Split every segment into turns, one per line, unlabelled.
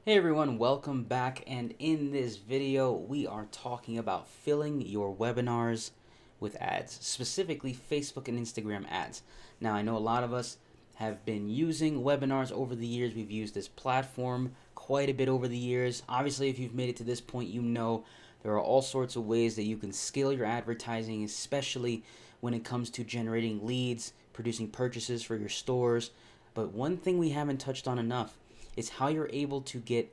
Hey everyone, welcome back, and in this video we are talking about filling your webinars with ads, specifically Facebook and Instagram ads. Now I know a lot of us have been using webinars over the years. We've used this platform quite a bit over the years. Obviously, if you've made it to this point, you know there are all sorts of ways that you can scale your advertising, especially when it comes to generating leads, producing purchases for your stores. But one thing we haven't touched on enough is how you're able to get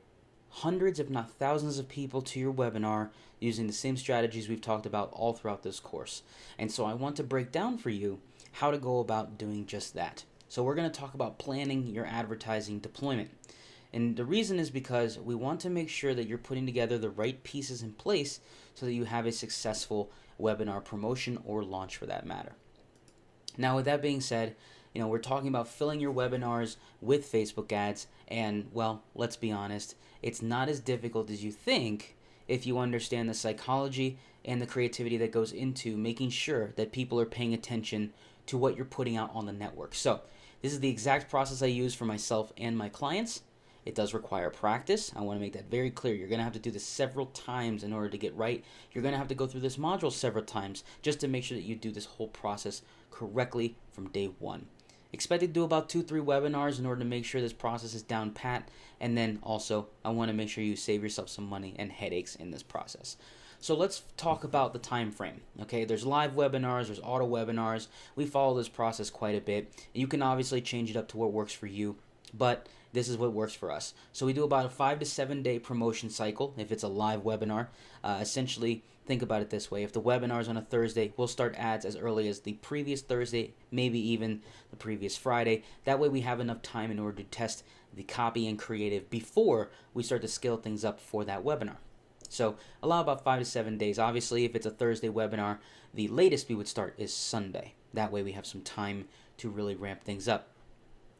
hundreds, if not thousands, of people to your webinar using the same strategies we've talked about all throughout this course. And so I want to break down for you how to go about doing just that. So we're going to talk about planning your advertising deployment. And the reason is because we want to make sure that you're putting together the right pieces in place so that you have a successful webinar promotion or launch for that matter. Now, with that being said, we're talking about filling your webinars with Facebook ads, and well, let's be honest, it's not as difficult as you think if you understand the psychology and the creativity that goes into making sure that people are paying attention to what you're putting out on the network. So, this is the exact process I use for myself and my clients. It does require practice. I want to make that very clear. You're going to have to do this several times in order to get right. You're going to have to go through this module several times just to make sure that you do this whole process correctly from day one. Expect to do about 2-3 webinars in order to make sure this process is down pat, and then also I want to make sure you save yourself some money and headaches in this process. So let's talk about the time frame. Okay, there's live webinars, there's auto webinars. We follow this process quite a bit. You can obviously change it up to what works for you, but this is what works for us. So we do about a 5 to 7 day promotion cycle if it's a live webinar. Essentially, think about it this way. If the webinar is on a Thursday, we'll start ads as early as the previous Thursday, maybe even the previous Friday. That way we have enough time in order to test the copy and creative before we start to scale things up for that webinar. So allow about 5 to 7 days. Obviously, if it's a Thursday webinar, the latest we would start is Sunday. That way we have some time to really ramp things up.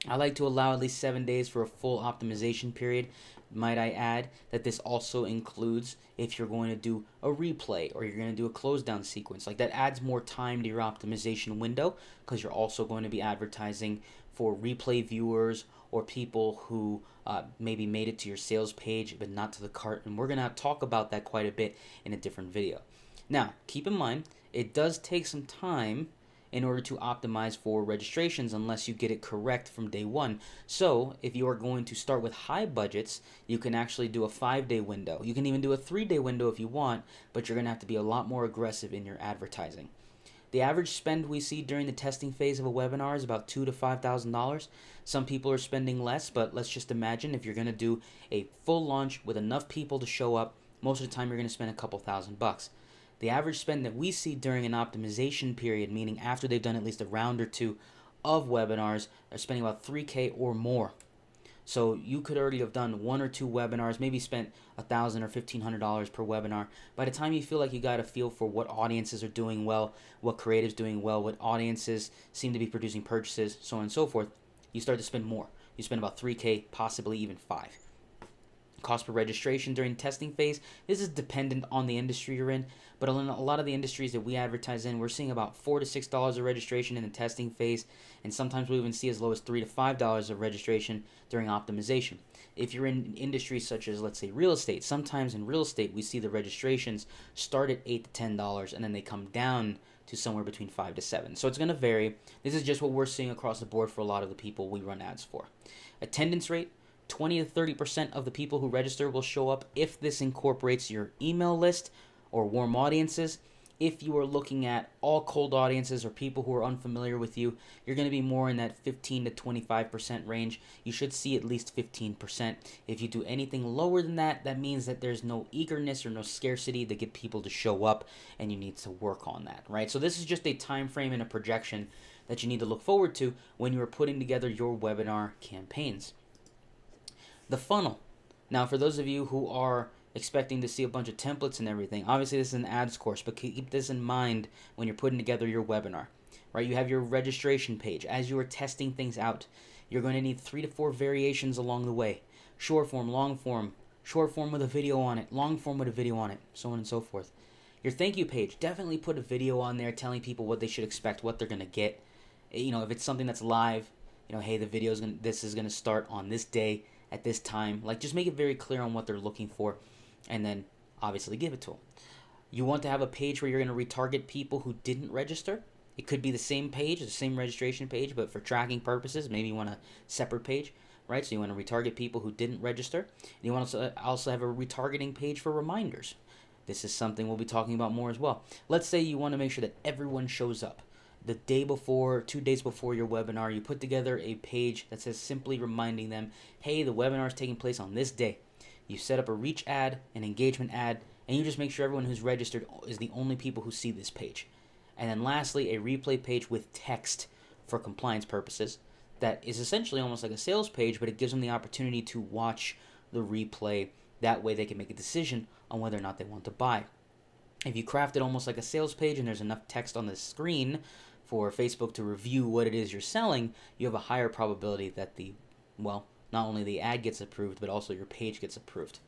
I like to allow at least 7 days for a full optimization period. Might I add that this also includes if you're going to do a replay or you're going to do a close down sequence. Like that adds more time to your optimization window because you're also going to be advertising for replay viewers or people who maybe made it to your sales page but not to the cart. And we're going to talk about that quite a bit in a different video. Now, keep in mind, it does take some time in order to optimize for registrations unless you get it correct from day one. So if you are going to start with high budgets, you can actually do a 5-day window. You can even do a 3-day window if you want, but you're going to have to be a lot more aggressive in your advertising. The average spend we see during the testing phase of a webinar is about $2,000 to $5,000. Some people are spending less, but let's just imagine if you're going to do a full launch with enough people to show up, most of the time you're going to spend a couple $1,000. The average spend that we see during an optimization period, meaning after they've done at least a round or two of webinars, are spending about $3,000 or more. So you could already have done 1 or 2 webinars, maybe spent $1,000 or $1,500 per webinar. By the time you feel like you got a feel for what audiences are doing well, what creatives doing well, what audiences seem to be producing purchases, so on and so forth, you start to spend more. You spend about $3,000, possibly even $5,000. Cost per registration during testing phase. This is dependent on the industry you're in, but in a lot of the industries that we advertise in, we're seeing about $4 to $6 a registration in the testing phase, and sometimes we even see as low as $3 to $5 of registration during optimization. If you're in industries such as, let's say, real estate, sometimes in real estate we see the registrations start at $8 to $10 and then they come down to somewhere between 5 to 7. So it's going to vary. This is just what we're seeing across the board for a lot of the people we run ads for. Attendance rate. 20 to 30% of the people who register will show up if this incorporates your email list or warm audiences. If you are looking at all cold audiences or people who are unfamiliar with you, you're going to be more in that 15 to 25% range. You should see at least 15%. If you do anything lower than that, that means that there's no eagerness or no scarcity to get people to show up, and you need to work on that, right? So this is just a time frame and a projection that you need to look forward to when you are putting together your webinar campaigns. The funnel. Now, for those of you who are expecting to see a bunch of templates and everything, obviously this is an ads course, but keep this in mind when you're putting together your webinar, right? You have your registration page. As you are testing things out, you're going to need 3 to 4 variations along the way. Short form, long form, short form with a video on it, long form with a video on it, so on and so forth. Your thank you page, definitely put a video on there telling people what they should expect, what they're going to get. If it's something that's live, hey, this is going to start on this day at this time. Like, just make it very clear on what they're looking for, and then obviously give it to them. You want to have a page where you're going to retarget people who didn't register. It could be the same page, the same registration page, but for tracking purposes, maybe you want a separate page, right? So you want to retarget people who didn't register. And you want to also have a retargeting page for reminders. This is something we'll be talking about more as well. Let's say you want to make sure that everyone shows up. The day before, 2 days before your webinar, you put together a page that says simply reminding them, hey, the webinar is taking place on this day. You set up a reach ad, an engagement ad, and you just make sure everyone who's registered is the only people who see this page. And then lastly, a replay page with text for compliance purposes that is essentially almost like a sales page, but it gives them the opportunity to watch the replay. That way they can make a decision on whether or not they want to buy. If you craft it almost like a sales page and there's enough text on the screen for Facebook to review what it is you're selling, you have a higher probability that not only the ad gets approved, but also your page gets approved.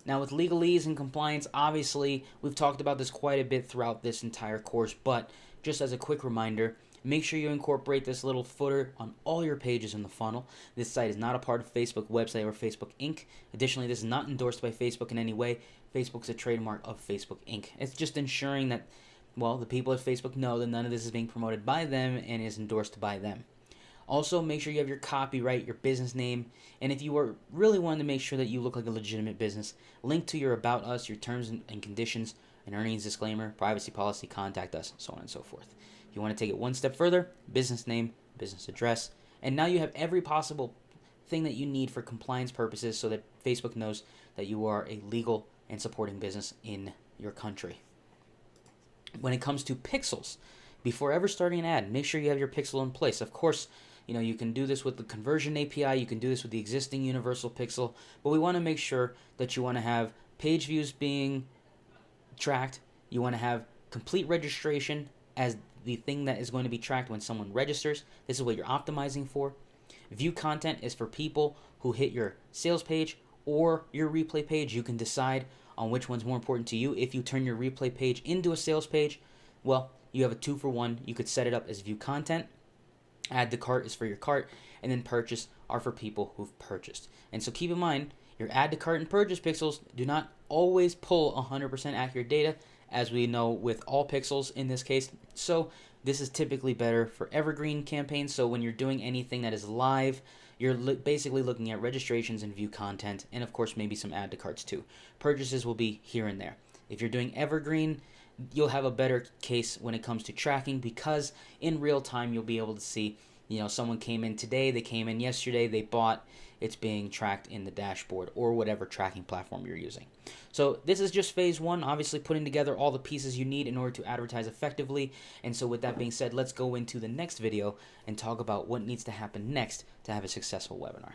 Now, with legalese and compliance, obviously, we've talked about this quite a bit throughout this entire course, but just as a quick reminder, make sure you incorporate this little footer on all your pages in the funnel. This site is not a part of Facebook website or Facebook Inc. Additionally, this is not endorsed by Facebook in any way. Facebook's a trademark of Facebook Inc. It's just ensuring that, the people at Facebook know that none of this is being promoted by them and is endorsed by them. Also, make sure you have your copyright, your business name, and if you are really wanting to make sure that you look like a legitimate business, link to your About Us, your terms and conditions, an earnings disclaimer, privacy policy, contact us, so on and so forth. If you want to take it one step further, business name, business address, and now you have every possible thing that you need for compliance purposes so that Facebook knows that you are a legal and supporting business in your country. When it comes to pixels, before ever starting an ad, make sure you have your pixel in place. Of course, you can do this with the conversion API, you can do this with the existing universal pixel, but we want to make sure that you want to have page views being tracked, you want to have complete registration as the thing that is going to be tracked when someone registers. This is what you're optimizing for. View content is for people who hit your sales page or your replay page. You can decide on which one's more important to you. If you turn your replay page into a sales page, you have a 2-for-1. You could set it up as view content. Add to cart is for your cart, and then purchase are for people who've purchased. And so keep in mind, your add to cart and purchase pixels do not always pull 100% accurate data, as we know with all pixels in this case. So this is typically better for evergreen campaigns. So when you're doing anything that is live, you're basically looking at registrations and view content, and of course maybe some add to carts too. Purchases will be here and there. If you're doing evergreen, you'll have a better case when it comes to tracking, because in real time you'll be able to see, someone came in today, they came in yesterday, they bought, it's being tracked in the dashboard or whatever tracking platform you're using. So this is just phase one, obviously putting together all the pieces you need in order to advertise effectively. And so with that being said, let's go into the next video and talk about what needs to happen next to have a successful webinar.